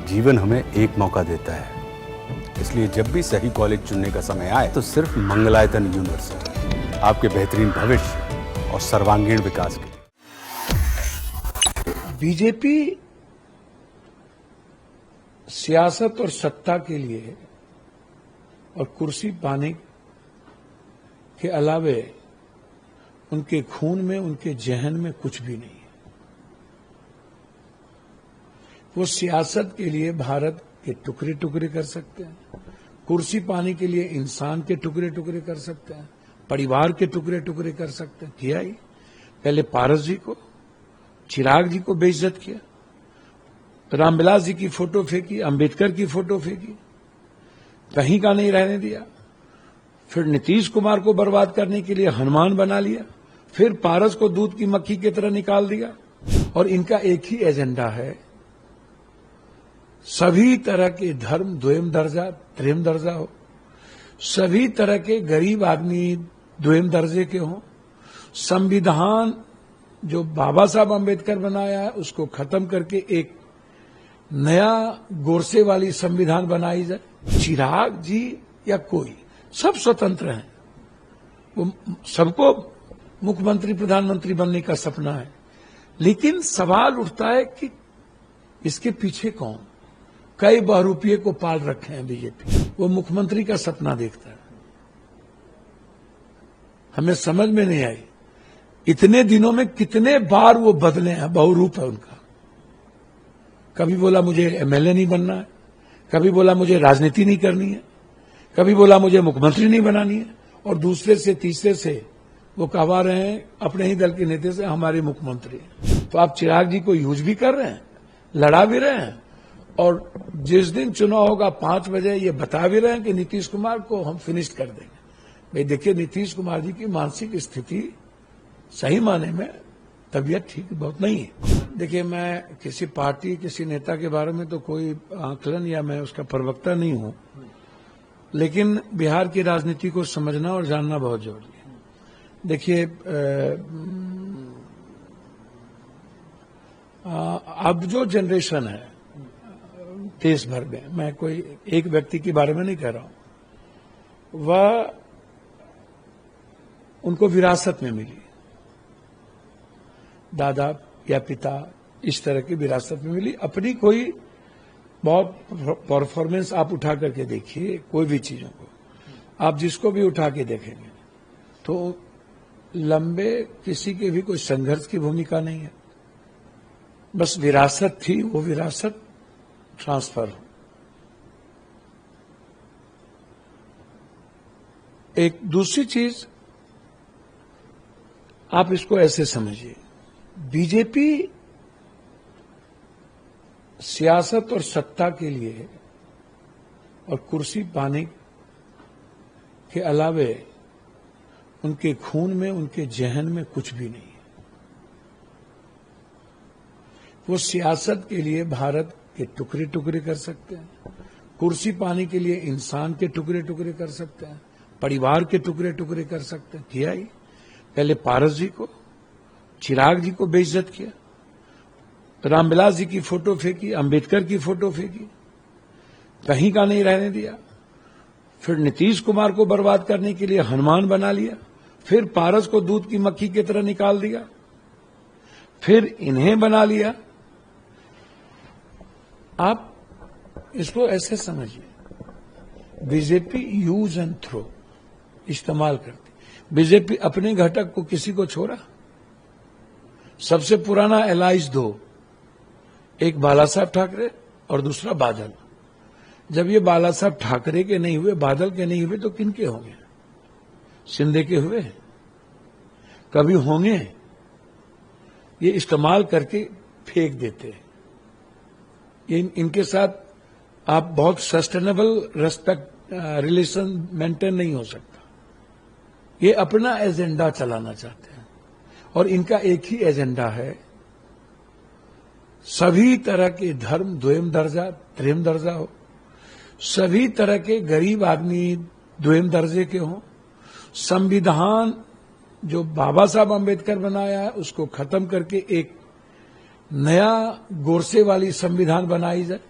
जीवन हमें एक मौका देता है, इसलिए जब भी सही कॉलेज चुनने का समय आए तो सिर्फ मंगलायतन यूनिवर्सिटी आपके बेहतरीन भविष्य और सर्वांगीण विकास के लिए। बीजेपी सियासत और सत्ता के लिए और कुर्सी पाने के अलावे उनके खून में, उनके जहन में कुछ भी नहीं है। वो सियासत के लिए भारत के टुकड़े टुकड़े कर सकते हैं, कुर्सी पाने के लिए इंसान के टुकड़े टुकड़े कर सकते हैं, परिवार के टुकड़े टुकड़े कर सकते हैं। किया ही पहले पारस जी को, चिराग जी को बेइज्जत किया, रामविलास जी की फोटो फेंकी, अंबेडकर की फोटो फेंकी, कहीं का नहीं रहने दिया। फिर नीतीश कुमार को बर्बाद करने के लिए हनुमान बना लिया, फिर पारस को दूध की मक्खी की तरह निकाल दिया। और इनका एक ही एजेंडा है, सभी तरह के धर्म द्वयम दर्जा त्रिम दर्जा हो, सभी तरह के गरीब आदमी द्वयम दर्जे के हों, संविधान जो बाबा साहब अंबेडकर बनाया है उसको खत्म करके एक नया गोरसे वाली संविधान बनाई जाए। चिराग जी या कोई, सब स्वतंत्र हैं, वो सबको मुख्यमंत्री प्रधानमंत्री बनने का सपना है, लेकिन सवाल उठता है कि इसके पीछे कौन? कई बहरूपिये को पाल रखे हैं बीजेपी। वो मुख्यमंत्री का सपना देखता है, हमें समझ में नहीं आई इतने दिनों में कितने बार वो बदले हैं। बहुरूप है उनका, कभी बोला मुझे एमएलए नहीं बनना है, कभी बोला मुझे राजनीति नहीं करनी है, कभी बोला मुझे मुख्यमंत्री नहीं बनानी है, और दूसरे से तीसरे से वो कहवा रहे हैं अपने ही दल के नेता से हमारे मुख्यमंत्री। तो आप चिराग जी को यूज भी कर रहे हैं, लड़ा भी रहे हैं, और जिस दिन चुनाव होगा 5 बजे ये बता भी रहे हैं कि नीतीश कुमार को हम फिनिश कर देंगे। भाई देखिए, नीतीश कुमार जी की मानसिक स्थिति सही माने में तबीयत ठीक बहुत नहीं है। देखिए, मैं किसी पार्टी, किसी नेता के बारे में तो कोई आकलन या मैं उसका प्रवक्ता नहीं हूं, लेकिन बिहार की राजनीति को समझना और जानना बहुत जरूरी है। देखिए, अब जो जनरेशन है देश भर में, मैं कोई एक व्यक्ति के बारे में नहीं कह रहा हूं, वह उनको विरासत में मिली, दादा या पिता इस तरह की विरासत में मिली। अपनी कोई बहुत परफॉर्मेंस आप उठा करके देखिए, कोई भी चीजों को आप जिसको भी उठा के देखेंगे तो लंबे किसी के भी कोई संघर्ष की भूमिका नहीं है, बस विरासत थी, वो विरासत ट्रांसफर हो। एक दूसरी चीज आप इसको ऐसे समझिए, बीजेपी सियासत और सत्ता के लिए और कुर्सी पाने के अलावे उनके खून में, उनके जहन में कुछ भी नहीं है। वो सियासत के लिए भारत के टुकड़े टुकड़े कर सकते हैं, कुर्सी पाने के लिए इंसान के टुकड़े टुकड़े कर सकते हैं, परिवार के टुकड़े टुकड़े कर सकते हैं। किया ही पहले पारस जी को, चिराग जी को बेइज्जत किया, रामविलास जी की फोटो फेंकी, अंबेडकर की फोटो फेंकी, कहीं का नहीं रहने दिया। फिर नीतीश कुमार को बर्बाद करने के लिए हनुमान बना लिया, फिर पारस को दूध की मक्खी की तरह निकाल दिया, फिर इन्हें बना लिया। आप इसको ऐसे समझिए, बीजेपी यूज एंड थ्रो, इस्तेमाल करती। बीजेपी अपने घटक को किसी को छोड़ा? सबसे पुराना एलाइज दो, एक बाला साहब ठाकरे और दूसरा बादल। जब ये बाला साहब ठाकरे के नहीं हुए, बादल के नहीं हुए, तो किनके होंगे? शिंदे के हुए? कभी होंगे? ये इस्तेमाल करके फेंक देते हैं। इनके साथ आप बहुत सस्टेनेबल रेस्पेक्ट रिलेशन मेंटेन नहीं हो सकता। ये अपना एजेंडा चलाना चाहते हैं, और इनका एक ही एजेंडा है, सभी तरह के धर्म द्वयम दर्जा त्रिम दर्जा हो, सभी तरह के गरीब आदमी द्वयम दर्जे के हों, संविधान जो बाबा साहब अंबेडकर बनाया है उसको खत्म करके एक नया गोरसे वाली संविधान बनाई जाए।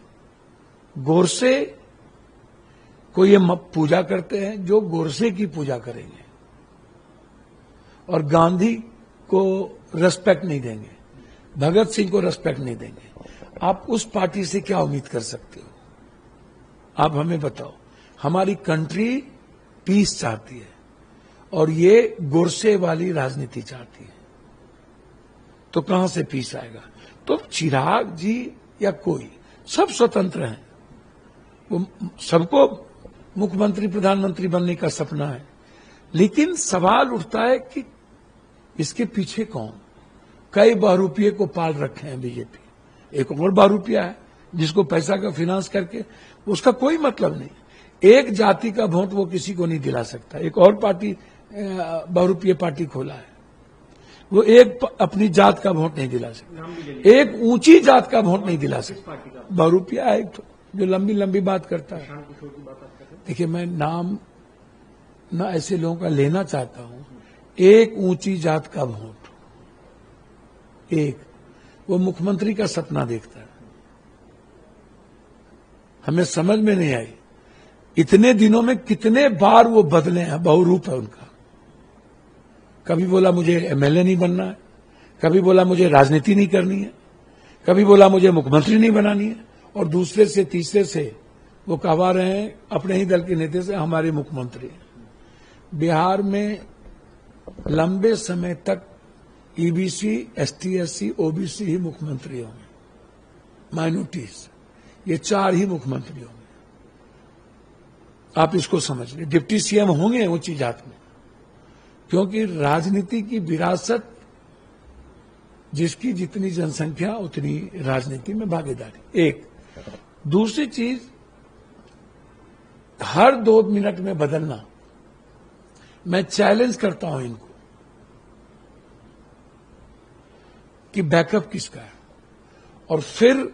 गोडसे को ये पूजा करते हैं जो गोडसे की पूजा करेंगे, और गांधी को रेस्पेक्ट नहीं देंगे, भगत सिंह को रेस्पेक्ट नहीं देंगे। आप उस पार्टी से क्या उम्मीद कर सकते हो? आप हमें बताओ। हमारी कंट्री पीस चाहती है और ये गोडसे वाली राजनीति चाहती है, तो कहां से पीस आएगा? तो चिराग जी या कोई, सब स्वतंत्र हैं, वो सबको मुख्यमंत्री प्रधानमंत्री बनने का सपना है, लेकिन सवाल उठता है कि इसके पीछे कौन? कई बहरूपिये को पाल रखे हैं बीजेपी। एक और बहरूपिया है जिसको पैसा का फिनांस करके, उसका कोई मतलब नहीं। एक जाति का वोट वो किसी को नहीं दिला सकता। एक और पार्टी बहरूपिये पार्टी खोला है, वो एक अपनी जात का वोट नहीं दिला सकता, एक ऊंची जात का वोट नहीं दिला सकता। बहरूपिया है जो लंबी लंबी बात करता है। देखिए, मैं नाम ना ऐसे लोगों का लेना चाहता हूं। एक ऊंची जात का वोट, एक, वो मुख्यमंत्री का सपना देखता है। हमें समझ में नहीं आई इतने दिनों में कितने बार वो बदले हैं, बहुरूप है उनका। कभी बोला मुझे एमएलए नहीं बनना है, कभी बोला मुझे राजनीति नहीं करनी है, कभी बोला मुझे मुख्यमंत्री नहीं बनानी है, और दूसरे से तीसरे से वो कहवा रहे हैं अपने ही दल के नेता से हमारे मुख्यमंत्री। बिहार में लंबे समय तक ईबीसी, एसटी, एससी, ओबीसी ही मुख्यमंत्री होंगे, माइनॉरिटीज, ये चार ही मुख्यमंत्री होंगे। आप इसको समझ लें। डिप्टी सीएम होंगे ऊंची जात में, क्योंकि राजनीति की विरासत, जिसकी जितनी जनसंख्या उतनी राजनीति में भागीदारी। एक दूसरी चीज, हर 2 मिनट में बदलना। मैं चैलेंज करता हूं इनको कि बैकअप किसका है। और फिर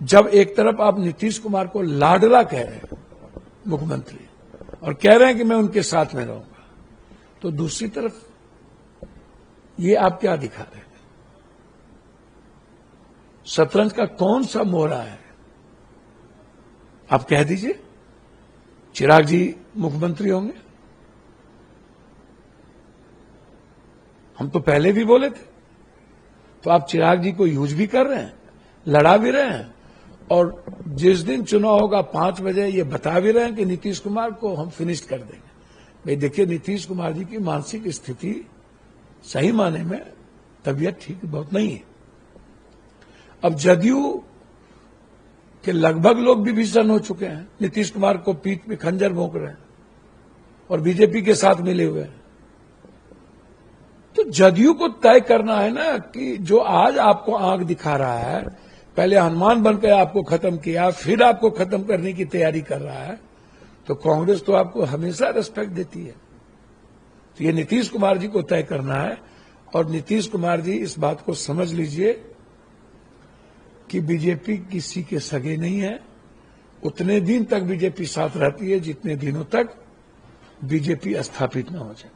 जब एक तरफ आप नीतीश कुमार को लाडला कह रहे हैं मुख्यमंत्री, और कह रहे हैं कि मैं उनके साथ में रहूंगा, तो दूसरी तरफ ये आप क्या दिखा रहे हैं? शतरंज का कौन सा मोहरा है? आप कह दीजिए चिराग जी मुख्यमंत्री होंगे। हम तो पहले भी बोले थे, तो आप चिराग जी को यूज भी कर रहे हैं, लड़ा भी रहे हैं, और जिस दिन चुनाव होगा 5 बजे ये बता भी रहे हैं कि नीतीश कुमार को हम फिनिश कर देंगे। भाई देखिए, नीतीश कुमार जी की मानसिक स्थिति सही माने में तबीयत ठीक बहुत नहीं है। अब जदयू के लगभग लोग भी भीषण हो चुके हैं, नीतीश कुमार को पीठ में खंजर भोंक रहे हैं और बीजेपी के साथ मिले हुए हैं। तो जदयू को तय करना है ना कि जो आज आपको आंख दिखा रहा है, पहले हनुमान बनकर आपको खत्म किया, फिर आपको खत्म करने की तैयारी कर रहा है, तो कांग्रेस तो आपको हमेशा रिस्पेक्ट देती है। तो ये नीतीश कुमार जी को तय करना है, और नीतीश कुमार जी इस बात को समझ लीजिए कि बीजेपी किसी के सगे नहीं है। उतने दिन तक बीजेपी साथ रहती है जितने दिनों तक बीजेपी स्थापित न हो जाए।